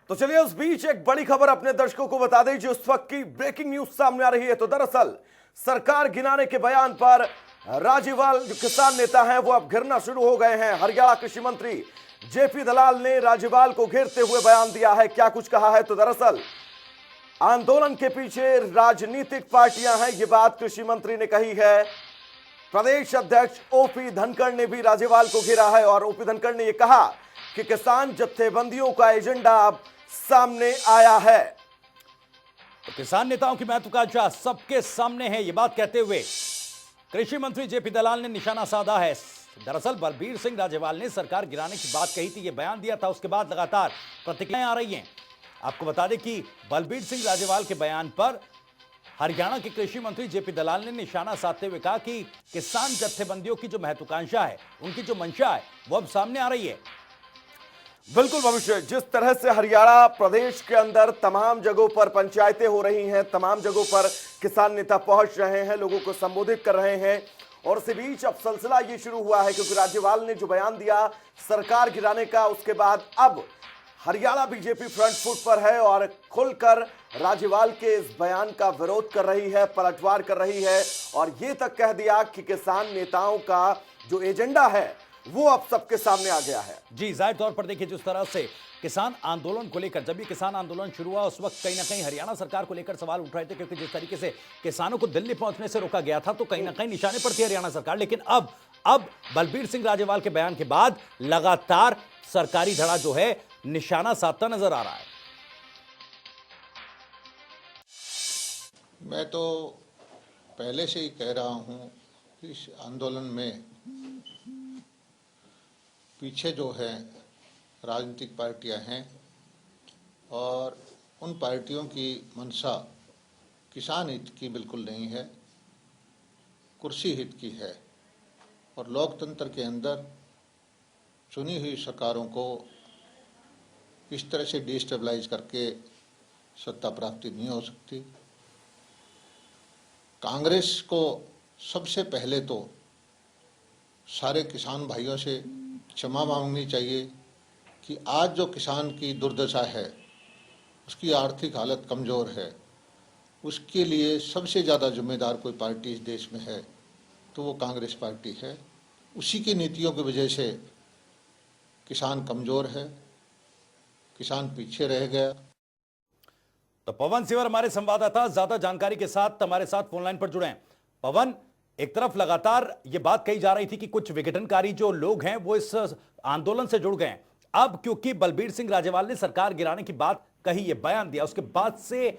तो चलिए उस बीच एक बड़ी खबर अपने दर्शकों को बता दें जो उस वक्त की ब्रेकिंग न्यूज सामने आ रही है। तो दरअसल सरकार गिनाने के बयान पर राज्यपाल जो किसान नेता हैं वो अब घिरना शुरू हो गए हैं। हरियाणा कृषि मंत्री जेपी दलाल ने राज्यपाल को घेरते हुए बयान दिया है। क्या कुछ कहा है? तो दरअसल आंदोलन के पीछे राजनीतिक पार्टियां हैं, ये बात कृषि मंत्री ने कही है। प्रदेश अध्यक्ष ओपी धनखड़ ने भी राज्यपाल को घेरा है और ओपी धनखड़ ने यह कहा कि किसान जत्थेबंदियों का एजेंडा अब सामने आया है। तो किसान नेताओं की महत्वाकांक्षा सबके सामने है, ये बात कहते हुए कृषि मंत्री जेपी दलाल ने निशाना साधा है। दरअसल बलबीर सिंह राजेवाल ने सरकार गिराने की बात कही थी, ये बयान दिया था, उसके बाद लगातार प्रतिक्रियाएं आ रही हैं। आपको बता दें कि बलबीर सिंह राजेवाल के बयान पर हरियाणा के कृषि मंत्री जेपी दलाल ने निशाना साधते हुए कहा कि किसान जत्थेबंदियों की जो महत्वाकांक्षा है, उनकी जो मंशा है, वो अब सामने आ रही है। बिल्कुल भविष्य, जिस तरह से हरियाणा प्रदेश के अंदर तमाम जगहों पर पंचायतें हो रही हैं, तमाम जगहों पर किसान नेता पहुंच रहे हैं, लोगों को संबोधित कर रहे हैं, और इसी बीच अब सिलसिला ये शुरू हुआ है क्योंकि राज्यपाल ने जो बयान दिया सरकार गिराने का, उसके बाद अब हरियाणा बीजेपी फ्रंट फुट पर है और खुलकर राज्यपाल के इस बयान का विरोध कर रही है, पलटवार कर रही है और ये तक कह दिया कि किसान नेताओं का जो एजेंडा है वो अब सबके सामने आ गया है। जी, जाहिर तौर पर देखिए, जिस तरह से किसान आंदोलन को लेकर, जब ये किसान आंदोलन शुरू हुआ उस वक्त कहीं ना कहीं हरियाणा सरकार को लेकर सवाल उठ रहे थे, क्योंकि जिस तरीके से किसानों को दिल्ली पहुंचने से रोका गया था तो कहीं ना कहीं निशाने पर थी हरियाणा सरकार। लेकिन अब बलबीर सिंह राजेवाल के बयान के बाद लगातार सरकारी धड़ा जो है निशाना साधता नजर आ रहा है। मैं तो पहले से ही कह रहा हूं कि इस आंदोलन में पीछे जो है राजनीतिक पार्टियां हैं और उन पार्टियों की मंशा किसान हित की बिल्कुल नहीं है, कुर्सी हित की है। और लोकतंत्र के अंदर चुनी हुई सरकारों को इस तरह से डिस्टेबलाइज करके सत्ता प्राप्ति नहीं हो सकती। कांग्रेस को सबसे पहले तो सारे किसान भाइयों से क्षमा मांगनी चाहिए कि आज जो किसान की दुर्दशा है, उसकी आर्थिक हालत कमज़ोर है, उसके लिए सबसे ज़्यादा जिम्मेदार कोई पार्टी इस देश में है तो वो कांग्रेस पार्टी है। उसी की नीतियों की वजह से किसान कमज़ोर है, किसान पीछे रह गया। तो पवन सिवर हमारे संवाददाता ज्यादा जानकारी के साथ हमारे साथ फोनलाइन पर जुड़े हैं। पवन, एक तरफ लगातार ये बात कही जा रही थी कि कुछ विघटनकारी जो लोग हैं वो इस आंदोलन से जुड़ गए हैं। अब क्योंकि बलबीर सिंह राजेवाल ने सरकार गिराने की बात कही, ये बयान दिया, उसके बाद से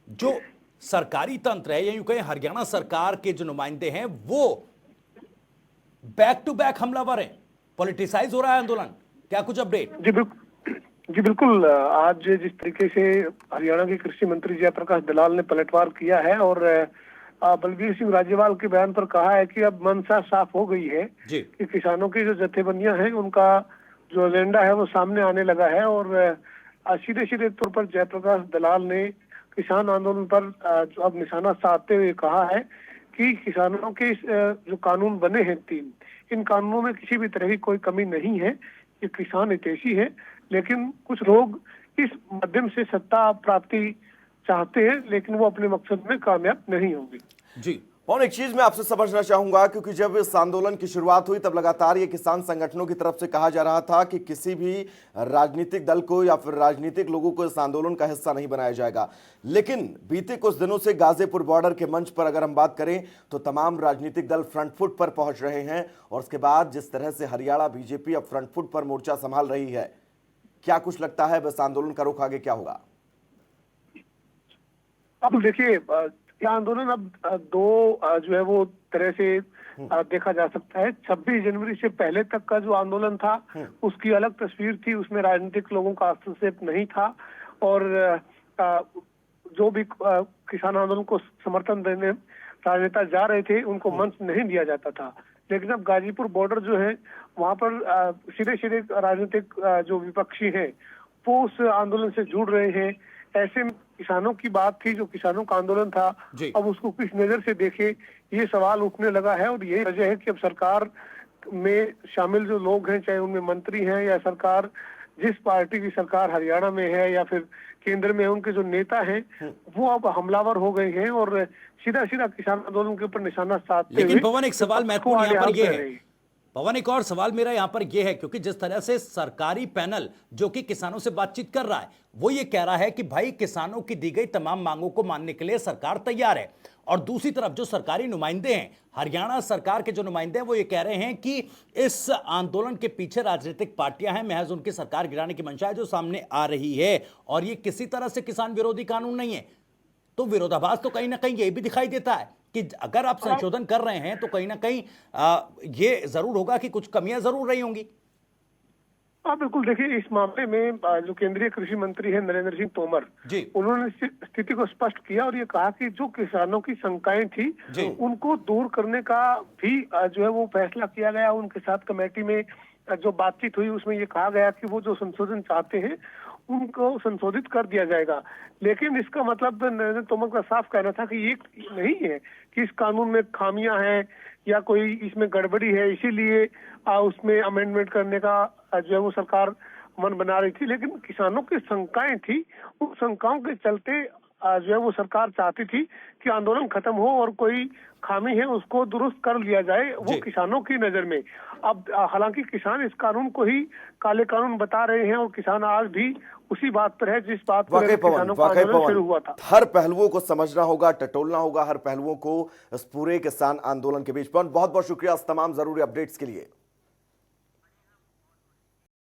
जो सरकारी तंत्र है या यूं कहें हरियाणा सरकार के जो नुमाइंदे हैं वो बैक टू बैक हमलावर हैं, पॉलिटिसाइज हो रहा है आंदोलन। क्या कुछ अपडेट? जी बिल्कुल। आज जिस तरीके से हरियाणा के कृषि मंत्री जयप्रकाश दलाल ने पलटवार किया है और बलबीर सिंह राजेवाल के बयान पर कहा है कि अब मंशा साफ हो गई है कि किसानों की जो जत्थेबंदियां हैं उनका जो एजेंडा है वो सामने आने लगा है। और सीधे सीधे तौर पर जयप्रकाश दलाल ने किसान आंदोलन पर अब निशाना साधते हुए कहा है कि किसानों के जो कानून बने हैं 3, इन कानूनों में किसी भी तरह की कोई कमी नहीं है, ये किसान हितैषी है। लेकिन कुछ लोग इस माध्यम से सत्ता प्राप्ति चाहते हैं लेकिन वो अपने मकसद में कामयाब नहीं होंगे। जी, और एक चीज मैं आपसे समझना चाहूंगा क्योंकि जब इस आंदोलन की शुरुआत हुई तब लगातार ये किसान संगठनों की तरफ से कहा जा रहा था कि किसी भी राजनीतिक दल को या फिर राजनीतिक लोगों को इस आंदोलन का हिस्सा नहीं बनाया जाएगा। लेकिन बीते कुछ दिनों से गाजीपुर बॉर्डर के मंच पर अगर हम बात करें तो तमाम राजनीतिक दल फ्रंट फुट पर पहुंच रहे हैं और उसके बाद जिस तरह से हरियाणा बीजेपी अब फ्रंट फुट पर मोर्चा संभाल रही है, क्या कुछ लगता है बस आंदोलन का रुख आगे क्या होगा? अब देखिए, यह आंदोलन अब दो जो है वो तरह से देखा जा सकता है। 26 जनवरी से पहले तक का जो आंदोलन था उसकी अलग तस्वीर थी, उसमें राजनीतिक लोगों का हस्तक्षेप नहीं था और जो भी किसान आंदोलन को समर्थन देने राजनेता जा रहे थे उनको मंच नहीं दिया जाता था। लेकिन अब गाजीपुर बॉर्डर जो है वहां पर सीधे सीधे राजनीतिक जो विपक्षी हैं वो उस आंदोलन से जुड़ रहे हैं। ऐसे में किसानों की बात थी, जो किसानों का आंदोलन था, अब उसको किस नजर से देखे ये सवाल उठने लगा है। और यही वजह है कि अब सरकार में शामिल जो लोग हैं, चाहे उनमें मंत्री हैं या सरकार जिस पार्टी की सरकार हरियाणा में है या फिर केंद्र में है, उनके जो नेता हैं वो अब हमलावर हो गए हैं और सीधा सीधा किसान आंदोलन के ऊपर निशाना साधते लेकिन हुए पवन, एक सवाल विपक्ष को महत्वपूर्ण यहां पर आड़े यह हाथ कर है, रहे हैं। पवन एक और सवाल मेरा यहां पर यह है, क्योंकि जिस तरह से सरकारी पैनल जो कि किसानों से बातचीत कर रहा है वो ये कह रहा है कि भाई किसानों की दी गई तमाम मांगों को मानने के लिए सरकार तैयार है, और दूसरी तरफ जो सरकारी नुमाइंदे हैं, हरियाणा सरकार के जो नुमाइंदे हैं, वो ये कह रहे हैं कि इस आंदोलन के पीछे राजनीतिक पार्टियां हैं, महज उनकी सरकार गिराने की मंशा है जो सामने आ रही है, और ये किसी तरह से किसान विरोधी कानून नहीं है। तो विरोधाभास तो कहीं ना कहीं ये भी दिखाई देता है कि अगर आप संशोधन कर रहे हैं तो कहीं ना कहीं ये जरूर होगा कि कुछ कमियां जरूर रही होंगी। हाँ बिल्कुल, देखिए इस मामले में जो केंद्रीय कृषि मंत्री है नरेंद्र सिंह तोमर जी, उन्होंने स्थिति को स्पष्ट किया और ये कहा कि जो किसानों की शंकाएं थी जी, उनको दूर करने का भी जो है वो फैसला किया गया। उनके साथ कमेटी में जो बातचीत हुई उसमें ये कहा गया कि वो जो संशोधन चाहते हैं उनको संशोधित कर दिया जाएगा। लेकिन इसका मतलब नरेंद्र तोमर का साफ कहना था कि ये नहीं है कि इस कानून में खामियां हैं या कोई इसमें गड़बड़ी है, इसीलिए उसमें अमेंडमेंट करने का जो है वो सरकार मन बना रही थी। लेकिन किसानों की शंकाएं थी, उन शंकाओं के चलते जो है वो सरकार चाहती थी कि आंदोलन खत्म हो और कोई खामी है उसको दुरुस्त कर लिया जाए, वो किसानों की नजर में। अब हालांकि किसान इस कानून को ही काले कानून बता रहे हैं और किसान आज भी उसी बात पर है जिस बात पर किसानों का आंदोलन शुरू हुआ था। हर पहलुओं को समझना होगा, टटोलना होगा हर पहलुओं को इस पूरे किसान आंदोलन के बीच। पवन, बहुत बहुत शुक्रिया इस तमाम जरूरी अपडेट्स के लिए।